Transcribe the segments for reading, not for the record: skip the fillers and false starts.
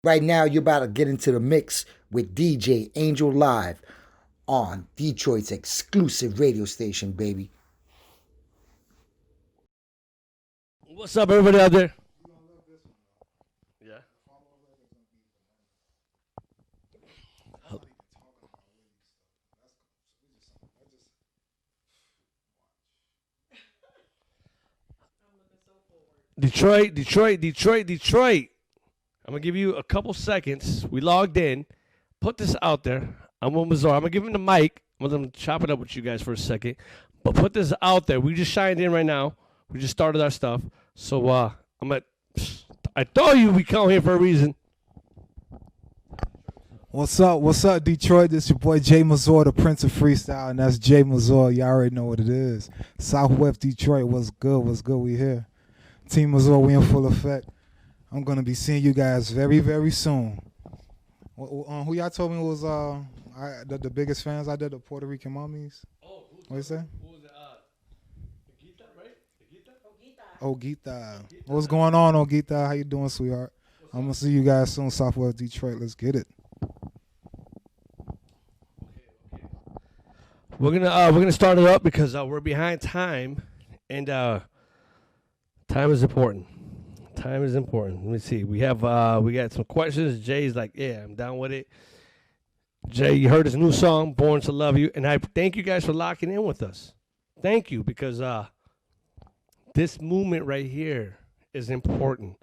Right now, you're about to get into the mix with DJ Angel Live on Detroit's exclusive radio station, baby. What's up, everybody out there? Yeah. Detroit. I'm going to give you a couple seconds. We logged in. Put this out there. I'm with Mazor. I'm going to give him the mic. I'm going to chop it up with you guys for a second. But put this out there. We just shined in right now. We just started our stuff. So I told you we come here for a reason. What's up, Detroit? This your boy Jae Mazor, the Prince of Freestyle, and that's Jae Mazor. Y'all already know what it is. Southwest Detroit, what's good? We here. Team Mazor, we in full effect. I'm gonna be seeing you guys very, very soon. Who y'all told me was the biggest fans? I did the Puerto Rican mommies. What you say? Who was it? Gita, right? Ogita. What's going on, Ogita? How you doing, sweetheart? I'm gonna see you guys soon, Southwest Detroit. Let's get it. We're gonna start it up because we're behind time, and time is important. Time is important. Let me see. We got some questions. Jay's like, yeah, I'm down with it. Jay, you heard his new song, "Born to Love You," and I thank you guys for locking in with us. Thank you, because this movement right here is important,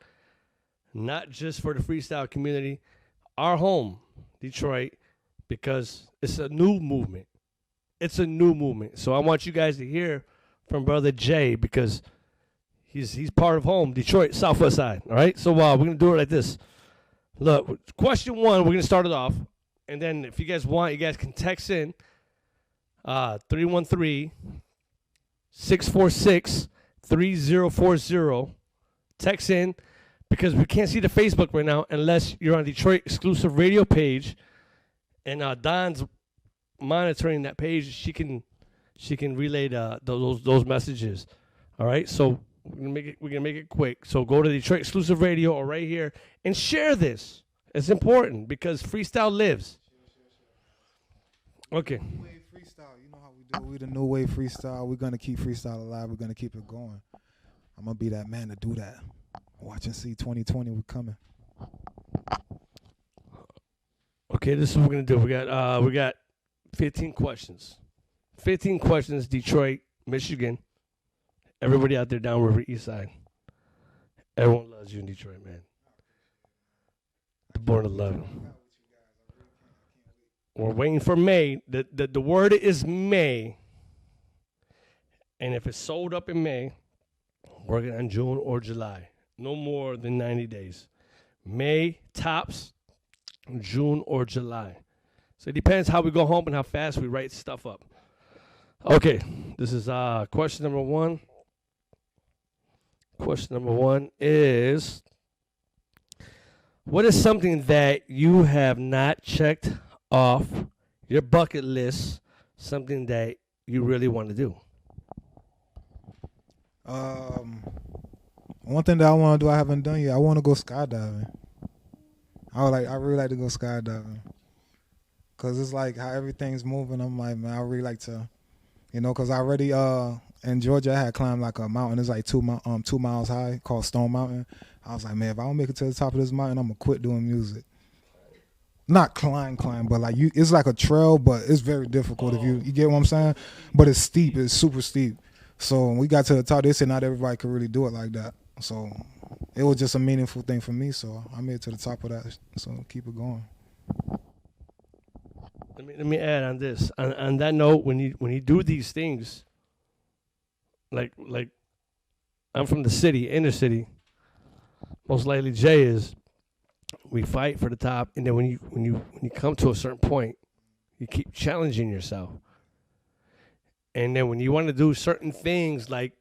not just for the freestyle community, our home, Detroit, because it's a new movement. It's a new movement. So I want you guys to hear from Brother Jay, because he's part of home, Detroit, Southwest side. All right? So we're going to do it like this. Look, question one, we're going to start it off. And then if you guys want, you guys can text in 313-646-3040. Text in, because we can't see the Facebook right now unless you're on Detroit exclusive radio page. And Don's monitoring that page. She can relay those messages. All right, so we're gonna make it quick. So go to Detroit exclusive radio or right here and share this. It's important because freestyle lives. Okay. New wave freestyle, you know how we do. We the new wave freestyle. We're gonna keep freestyle alive. We're gonna keep it going. I'm gonna be that man to do that. Watch and see. 2020, we coming. Okay, this is what we're gonna do. We got 15 questions. 15 questions, Detroit, Michigan. Everybody out there down River East Side. Everyone loves you in Detroit, man. Born to love you. We're waiting for May. The word is May. And if it's sold up in May, working on June or July. No more than 90 days. May tops, June or July. So it depends how we go home and how fast we write stuff up. Okay, this is question number one. Question number one is, what is something that you have not checked off your bucket list, something that you really want to do? One thing that I want to do I haven't done yet. I want to go skydiving. I really like to go skydiving. Cause it's like how everything's moving. I'm like, man, I really like to, cause I already in Georgia I had climbed like a mountain. It's like 2 miles high called Stone Mountain. I was like, man, if I don't make it to the top of this mountain, I'm gonna quit doing music. Not climb, but like it's like a trail, but it's very difficult if you get what I'm saying. But it's steep. It's super steep. So when we got to the top, they said not everybody could really do it like that. So it was just a meaningful thing for me. So I made it to the top of that. So keep it going. Let me add on this. On that note, when you do these things, like I'm from the city, inner city. Most likely Jay is. We fight for the top, and then when you come to a certain point, you keep challenging yourself. And then when you want to do certain things like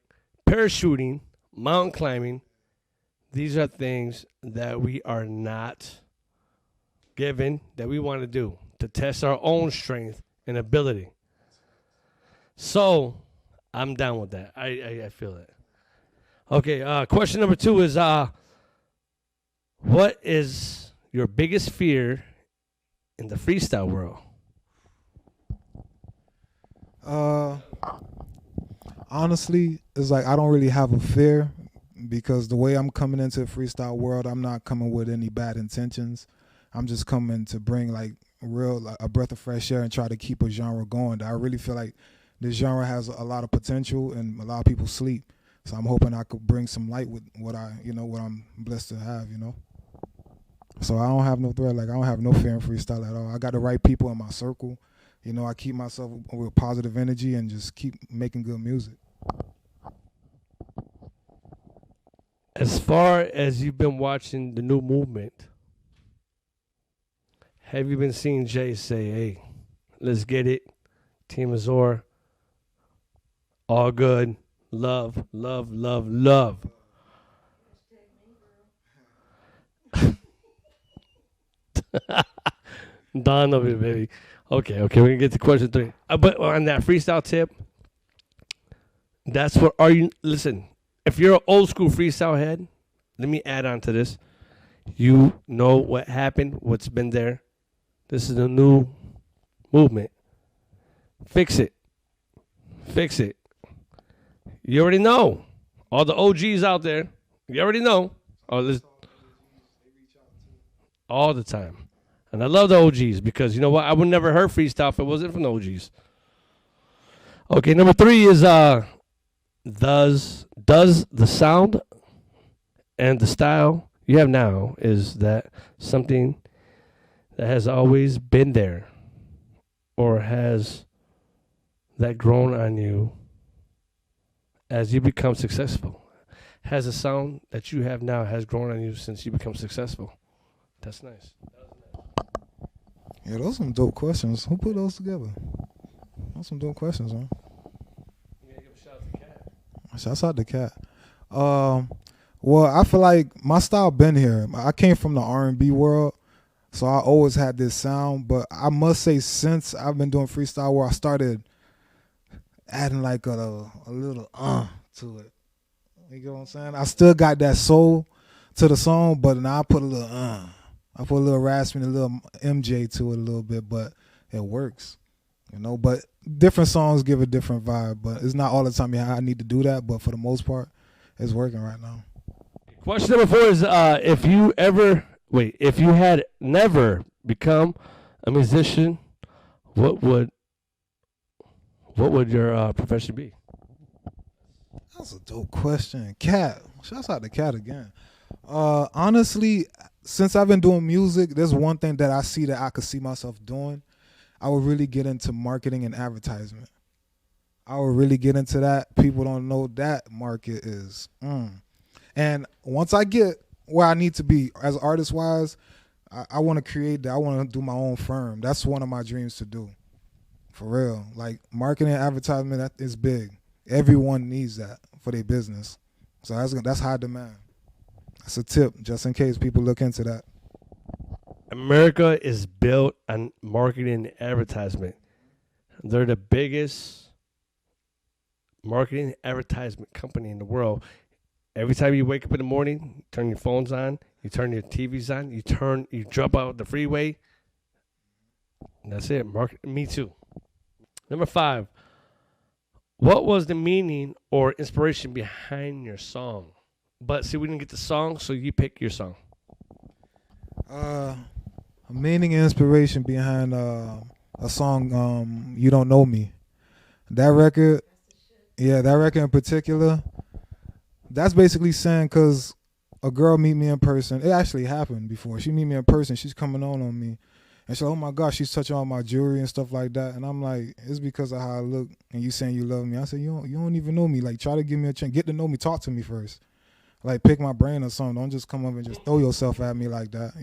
parachuting, mountain climbing, these are things that we are not given, that we want to do to test our own strength and ability. So I'm down with that. I feel it. Okay, question number two is, what is your biggest fear in the freestyle world? Uh, Honestly, it's like I don't really have a fear because the way I'm coming into the freestyle world, I'm not coming with any bad intentions. I'm just coming to bring like a breath of fresh air and try to keep a genre going. I really feel like this genre has a lot of potential and a lot of people sleep. So I'm hoping I could bring some light with what I'm blessed to have. So I don't have no threat. Like I don't have no fear in freestyle at all. I got the right people in my circle. I keep myself with positive energy and just keep making good music. As far as you've been watching the new movement, have you been seeing Jay say, "Hey, let's get it, Team Mazor, all good, love, love, love, love"? Dawn of it, baby. Okay, we're gonna get to question 3. But on that freestyle tip, that's what are you? Listen, if you're an old school freestyle head, let me add on to this. You know what happened, what's been there. This is a new movement. Fix it. Fix it. You already know. All the OGs out there, you already know. All the time. And I love the OGs because you know what? I would never heard freestyle if it wasn't from the OGs. Okay, number 3 is does the sound and the style you have now, is that something that has always been there, or has that grown on you as you become successful? Has the sound that you have now has grown on you since you become successful? That's nice. Yeah, those are some dope questions. Who put those together? Those some dope questions, man. You gotta give a shout out to Cat. Shouts out to Cat. Well, I feel like my style been here. I came from the R&B world, so I always had this sound. But I must say, since I've been doing freestyle, where I started adding like a little to it. You get what I'm saying? I still got that soul to the song, but now I put a little I put a little raspy and a little MJ to it a little bit, but it works. But different songs give a different vibe, but it's not all the time I need to do that, but for the most part, it's working right now. Question number 4 is if you had never become a musician, what would your profession be? That's a dope question. Cat. Shouts out to Cat again. Honestly, since I've been doing music, there's one thing that I see that I could see myself doing. I would really get into marketing and advertisement. I would really get into that. People don't know that market is. And once I get where I need to be as artist-wise, I want to create that. I want to do my own firm. That's one of my dreams to do. For real. Like marketing and advertisement, that is big. Everyone needs that for their business. So that's high demand. That's a tip, just in case people look into that. America is built on marketing and advertisement. They're the biggest marketing and advertisement company in the world. Every time you wake up in the morning, you turn your phones on, you turn your TVs on, you jump out the freeway. And that's it. Me too. Number 5. What was the meaning or inspiration behind your song? But see, we didn't get the song, so you pick your song. A meaning and inspiration behind a song, You Don't Know Me. That record in particular, that's basically saying, because a girl meet me in person. It actually happened before. She meet me in person. She's coming on me. And she's like, oh my gosh, she's touching on my jewelry and stuff like that. And I'm like, it's because of how I look and you saying you love me. I said, you don't even know me. Like, try to give me a chance. Get to know me. Talk to me first. Like, pick my brain or something. Don't just come up and just throw yourself at me like that,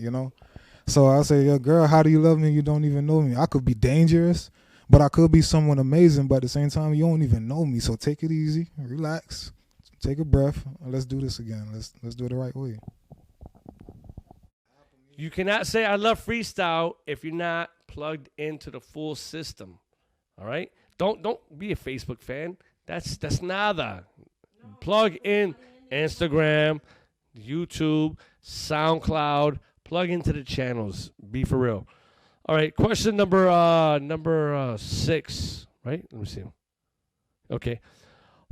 So I say, yo, girl, how do you love me? You don't even know me. I could be dangerous, but I could be someone amazing. But at the same time, you don't even know me. So take it easy. Relax. Take a breath. And let's do this again. Let's do it the right way. You cannot say I love freestyle if you're not plugged into the full system. All right? Don't be a Facebook fan. That's nada. Plug in Instagram, YouTube, SoundCloud. Plug into the channels. Be for real. All right, question number 6, right? Let me see. Okay.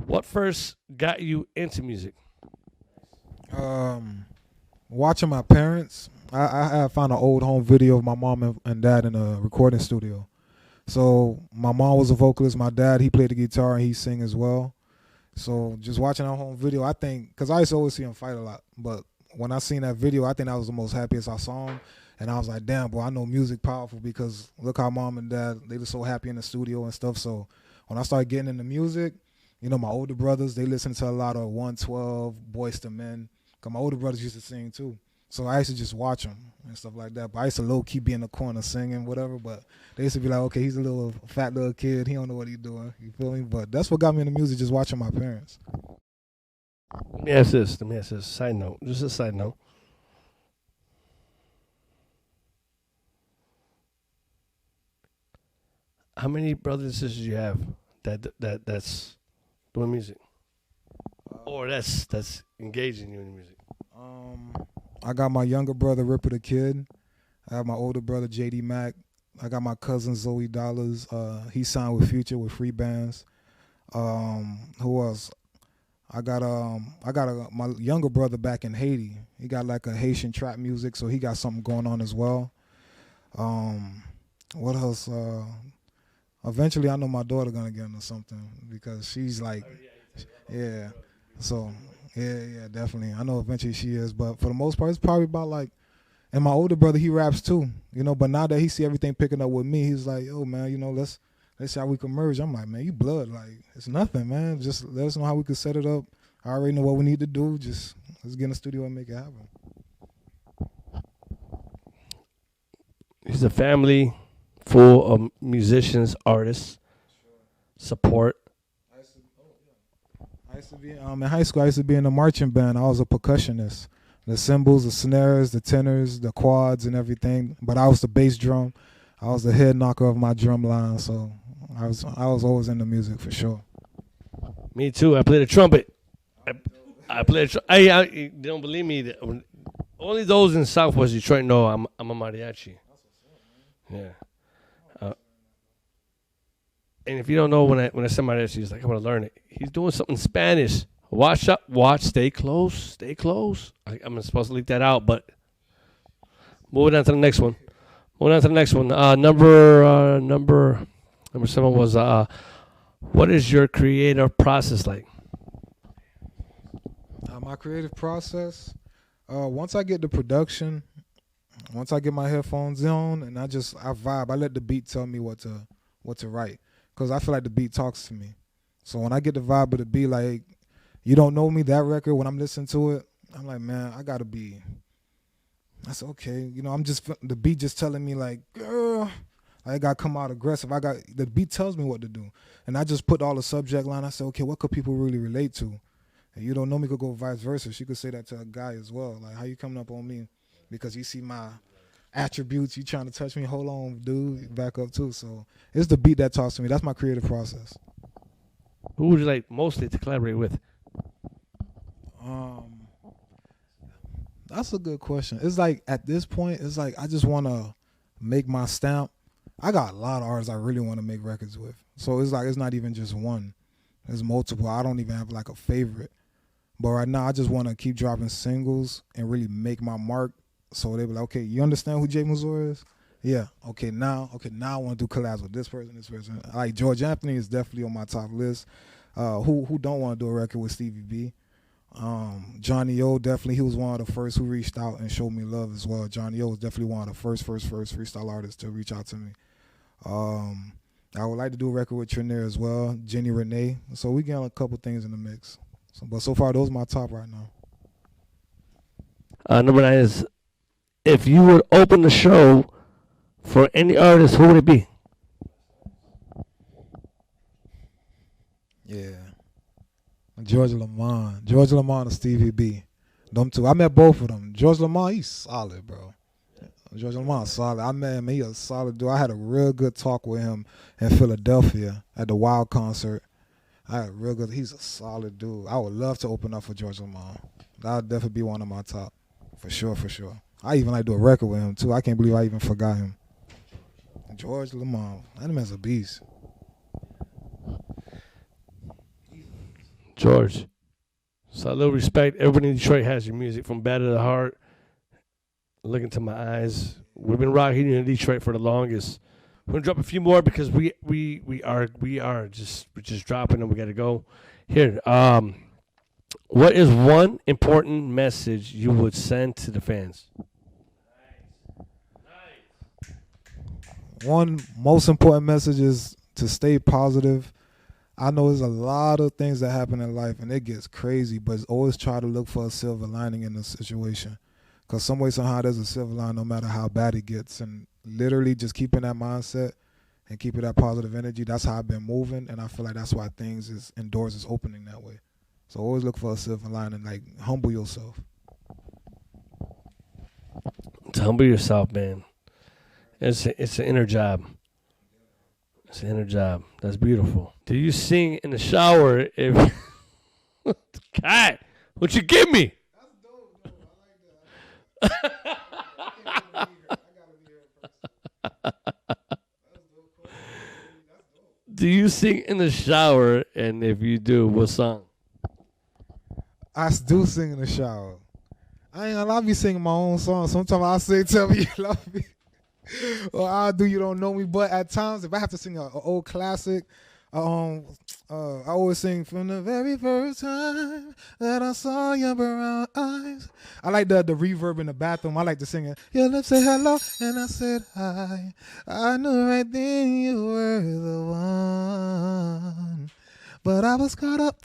What first got you into music? Watching my parents. I found an old home video of my mom and dad in a recording studio. So my mom was a vocalist. My dad, he played the guitar and he sing as well. So just watching that home video, I think, because I used to always see him fight a lot. But when I seen that video, I think that was the most happiest I saw him. And I was like, damn, boy, I know music powerful because look how mom and dad, they were so happy in the studio and stuff. So when I started getting into music, you know, my older brothers, they listened to a lot of 112, Boys to Men. Because my older brothers used to sing too. So I used to just watch them and stuff like that. But I used to low-key be in the corner singing, whatever. But they used to be like, okay, he's a little fat little kid. He don't know what he's doing. You feel me? But that's what got me into music, just watching my parents. Let me ask this. Side note. Just a side note. How many brothers and sisters you have that's doing music? Or that's engaging you in music? I got my younger brother, Ripper the Kid. I have my older brother, JD Mack. I got my cousin, Zoe Dollars. He signed with Future with free bands. Who else? I got my younger brother back in Haiti. He got like a Haitian trap music, so he got something going on as well. What else? Eventually, I know my daughter gonna get into something because she's like, yeah. So, yeah, definitely. I know eventually she is, but for the most part, it's probably about like, and my older brother, he raps too, you know, but now that he see everything picking up with me, he's like, yo, man, you know, let's see how we can merge. I'm like, man, you blood, like, it's nothing, man. Just let us know how we can set it up. I already know what we need to do. Just let's get in the studio and make it happen. He's a family full of musicians, artists, support. I used to be in high school. I used to be in a marching band. I was a percussionist. The cymbals, the snares, the tenors, the quads, and everything. But I was the bass drum. I was the head knocker of my drum line. So I was always into music for sure. Me too. I played the trumpet. I played. You don't believe me? Only those in Southwest Detroit know I'm a mariachi. Yeah. And if you don't know, when I say mariachi, he's like, I'm gonna learn it. He's doing something in Spanish. Watch, stay close. I'm supposed to leave that out, but moving on to the next one. Number 7 was what is your creative process like? My creative process, once I get the production, once I get my headphones on, and I vibe. I let the beat tell me what to write, because I feel like the beat talks to me. So when I get the vibe of the beat, like, You Don't Know Me, that record, when I'm listening to it, I'm like, man, that's okay. You know, the beat just telling me like, girl, I got to come out aggressive. The beat tells me what to do. And I just put all the subject line. I said, okay, what could people really relate to? And You Don't Know Me could go vice versa. She could say that to a guy as well. Like, how you coming up on me? Because you see my attributes, you trying to touch me, hold on, dude, back up too. So it's the beat that talks to me. That's my creative process. Who would you like mostly to collaborate with? That's a good question. It's like, at this point, it's like I just want to make my stamp. I got a lot of artists I really want to make records with. So it's like, it's not even just one. There's multiple. I don't even have like a favorite. But right now, I just want to keep dropping singles and really make my mark. So they be like, okay, you understand who Jae Mazor is? Yeah. Okay, now I want to do collabs with this person. Like George Anthony is definitely on my top list. Who don't want to do a record with Stevie B? Johnny O, definitely, he was one of the first who reached out and showed me love as well. Johnny O was definitely one of the first freestyle artists to reach out to me. I would like to do a record with Trinaire as well, Jenny Renee. So we got a couple things in the mix. But so far, those are my top right now. Number 9 is, if you would open the show for any artist, who would it be? Yeah. George Lamont and Stevie B. Them two. I met both of them. George Lamont, he's solid, bro. George Lamont's solid. I met him. He's a solid dude. I had a real good talk with him in Philadelphia at the Wild concert. He's a solid dude. I would love to open up for George Lamont. That would definitely be one of my top. For sure. I even like do a record with him too. I can't believe I even forgot him. George Lamont. That man's a beast. George. So a little respect. Everybody in Detroit has your music from bad to the heart. Look into my eyes. We've been rocking in Detroit for the longest. We're gonna drop a few more because we're just dropping and we gotta go. Here, what is one important message you would send to the fans? One most important message is to stay positive. I know there's a lot of things that happen in life and it gets crazy, but always try to look for a silver lining in the situation. Because some way, somehow, there's a silver line no matter how bad it gets. And literally just keeping that mindset and keeping that positive energy, that's how I've been moving. And I feel like that's why things is doors is opening that way. So always look for a silver lining, like humble yourself. To humble yourself, man. It's an inner job. It's an inner job. That's beautiful. Do you sing in the shower if God, what you give me? That's dope, though. I like that. Do you sing in the shower? And if you do, what song? I do sing in the shower. I ain't gonna lie, I be singing my own song. Sometimes I say, tell me you love me. Or I'll do you don't know me. But at times, if I have to sing an old classic, I always sing from the very first time that I saw your brown eyes. I like the reverb in the bathroom. I like to sing it. Your lips say hello, and I said hi. I knew right then you were the one. But I was caught up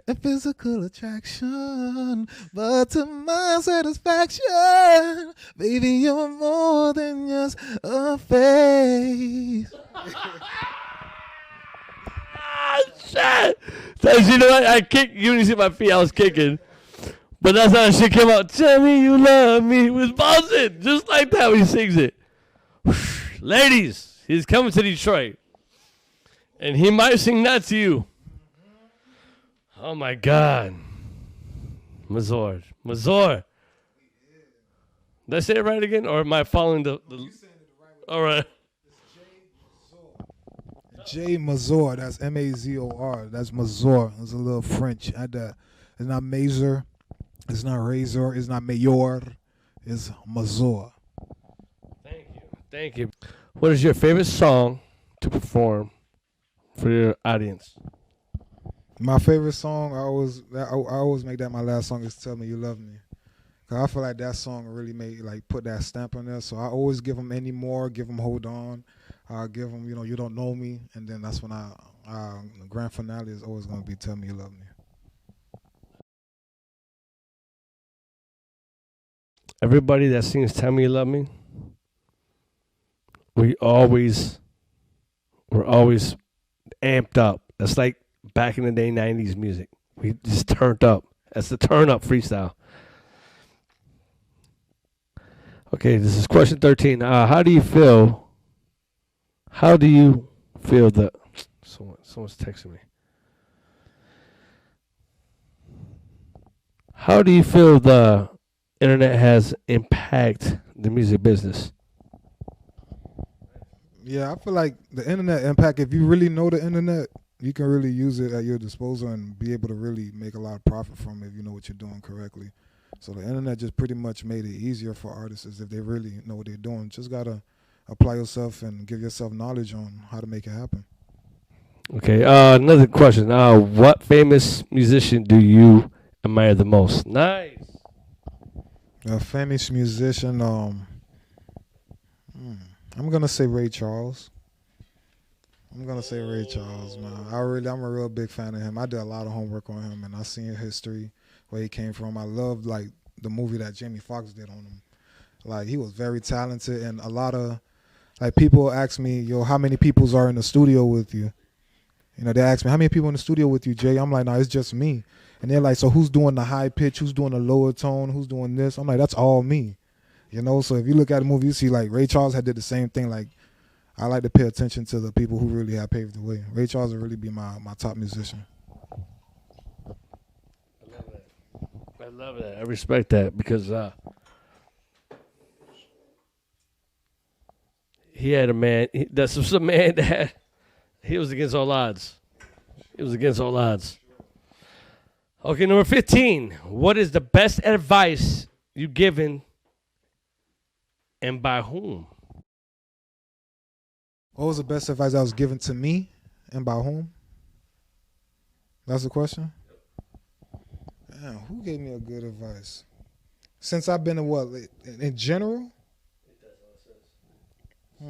in physical attraction. But to my satisfaction, baby, you're more than just a face. Shit. So, you know what? I kicked. You didn't see my feet. I was kicking. But that's how shit came out. Tell me you love me. It was bouncing. Just like that when he sings it. Ladies, he's coming to Detroit. And he might sing that to you. Oh, my God. Mazor. Mazor. Did I say it right again? Or am I following the all right. Jae Mazor, that's Mazor. That's Mazor. It's a little French. It's not Mazor. It's not Razor. It's not Mayor. It's Mazor. Thank you. What is your favorite song to perform for your audience? My favorite song, I always make that my last song is "Tell Me You Love Me," cause I feel like that song really put that stamp on there. So I always give them "Any More," give them "Hold On," give them "You Don't Know Me," and then that's when the grand finale is always gonna be "Tell Me You Love Me." Everybody that sings "Tell Me You Love Me," we're always amped up. That's like back in the day, 90s music. We just turned up. That's the turn up freestyle. Okay, this is question 13. How do you feel the... Someone's texting me. How do you feel the internet has impacted the music business? Yeah, I feel like the internet impact, if you really know the internet, you can really use it at your disposal and be able to really make a lot of profit from it if you know what you're doing correctly. So the internet just pretty much made it easier for artists if they really know what they're doing. Just got to apply yourself and give yourself knowledge on how to make it happen. Okay, another question. What famous musician do you admire the most? Nice. A famous musician, I'm going to say Ray Charles. I'm gonna say Ray Charles, man. I'm a real big fan of him. I did a lot of homework on him, and I seen history, where he came from. I loved the movie that Jamie Foxx did on him. He was very talented, and a lot of people ask me, yo, how many peoples are in the studio with you? They ask me, how many people in the studio with you, Jay? I'm like, no, it's just me. And they're like, so who's doing the high pitch? Who's doing the lower tone? Who's doing this? I'm like, that's all me. So if you look at the movie, you see Ray Charles had did the same thing. I like to pay attention to the people who really have paved the way. Ray Charles will really be my top musician. I love that. I respect that because He had a man. This was a man that he was against all odds. He was against all odds. Okay, number 15. What is the best advice you've given, and by whom? What was the best advice that was given to me, and by whom? That's the question. Damn, who gave me a good advice? Since I've been in general? I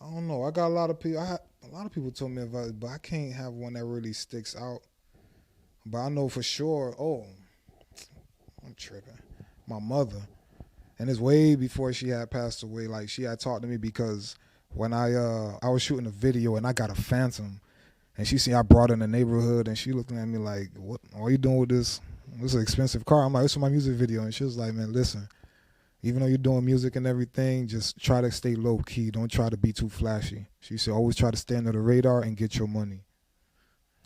don't know. I got a lot of people. A lot of people told me advice, but I can't have one that really sticks out. But I know for sure. Oh, I'm tripping. My mother, and it's way before she had passed away. Like she had talked to me because when I was shooting a video and I got a Phantom, and she seen I brought it in the neighborhood, and she looking at me like, "What are you doing with this? This is an expensive car." I'm like, "This is my music video," and she was like, "Man, listen. Even though you're doing music and everything, just try to stay low key. Don't try to be too flashy." She said, "Always try to stay under the radar and get your money."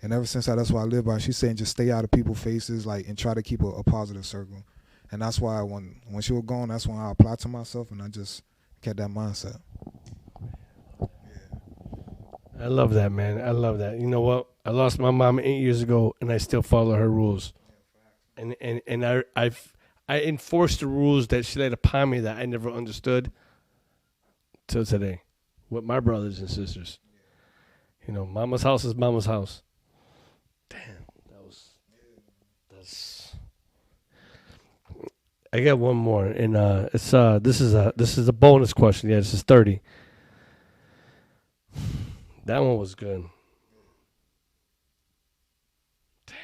And ever since that's what I live by. She's saying just stay out of people's faces, like, and try to keep a positive circle. And that's why when she was gone, that's when I applied to myself, and I just kept that mindset. I love that, man. I love that. You know what? I lost my mom 8 years ago, and I still follow her rules. And I enforced the rules that she laid upon me that I never understood till today with my brothers and sisters. You know, mama's house is mama's house. Damn, that's. I got one more, and it's this is a bonus question. Yeah, this is 30. That one was good. Damn,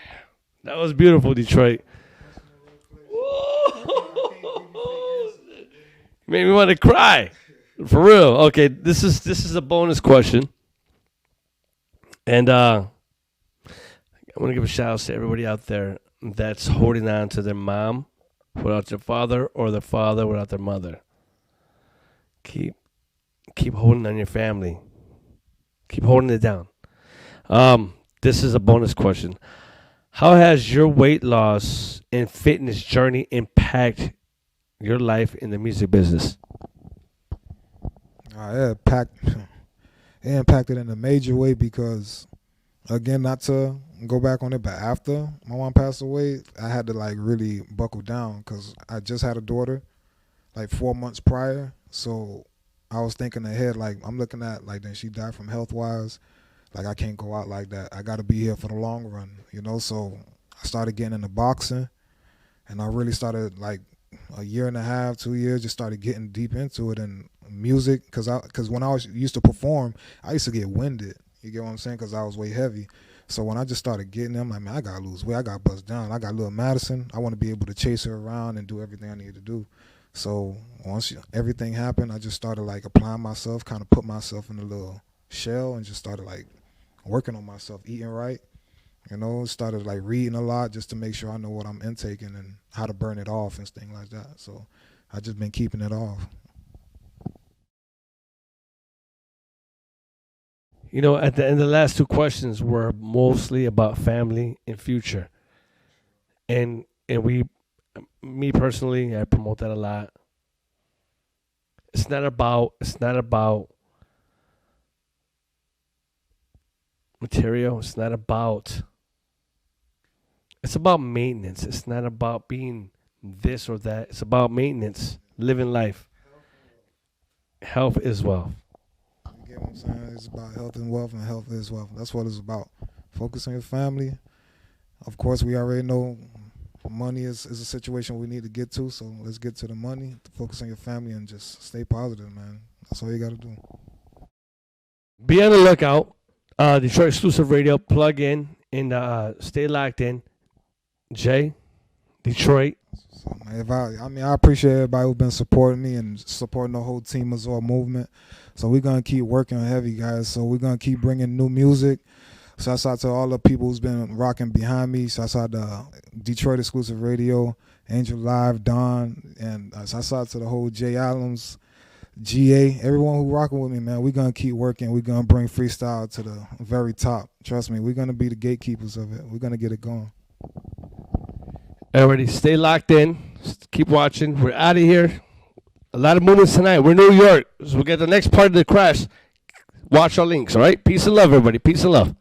that was beautiful, Detroit. Made me want to cry. For real. Okay, this is a bonus question. And I want to give a shout out to everybody out there that's holding on to their mom without their father, or their father without their mother. Keep holding on your family. Keep holding it down. This is a bonus question. How has your weight loss and fitness journey impacted your life in the music business? It impacted in a major way because, again, not to go back on it, but after my mom passed away, I had to like really buckle down because I just had a daughter like 4 months prior. So I was thinking ahead, like I'm looking at like then she died from health wise. Like I can't go out like that. I got to be here for the long run, you know? So I started getting into boxing, and I really started like a year and a half, 2 years, just started getting deep into it. And music, because when I used to perform, I used to get winded. You get what I'm saying? Because I was way heavy. So when I just started getting them, I'm like, man, I got to lose weight. I got to bust down. I got little Madison. I want to be able to chase her around and do everything I need to do. So once everything happened, I just started like applying myself, kind of put myself in a little shell and just started like working on myself, eating right. You know, started like reading a lot just to make sure I know what I'm intaking and how to burn it off and things like that. So I just been keeping it off. You know, at the end, the last two questions were mostly about family and future, and me personally, I promote that a lot. It's not about material. It's about maintenance. It's not about being this or that. It's about maintenance, living life. Health is wealth. You get what I'm saying? It's about health and wealth, and health is wealth. That's what it's about. Focus on your family. Of course, we already know money is a situation we need to get to, so let's get to the money. Focus on your family and just stay positive, man. That's all you got to do. Be on the lookout. Detroit Exclusive Radio, plug in and stay locked in. Jay, Detroit. So, man, I appreciate everybody who's been supporting me and supporting the whole Jae Mazor movement. So we're going to keep working heavy, guys. So we're going to keep bringing new music. Shouts out to all the people who's been rocking behind me. Shouts out to Detroit Exclusive Radio, Angel Live, Don, and shouts out to the whole Jay Adams, GA, everyone who rocking with me, man. We're going to keep working. We're going to bring freestyle to the very top. Trust me, we're going to be the gatekeepers of it. We're going to get it going. Everybody, stay locked in. Keep watching. We're out of here. A lot of movements tonight. We're in New York. So we get the next part of the crash. Watch our links, all right? Peace and love, everybody. Peace and love.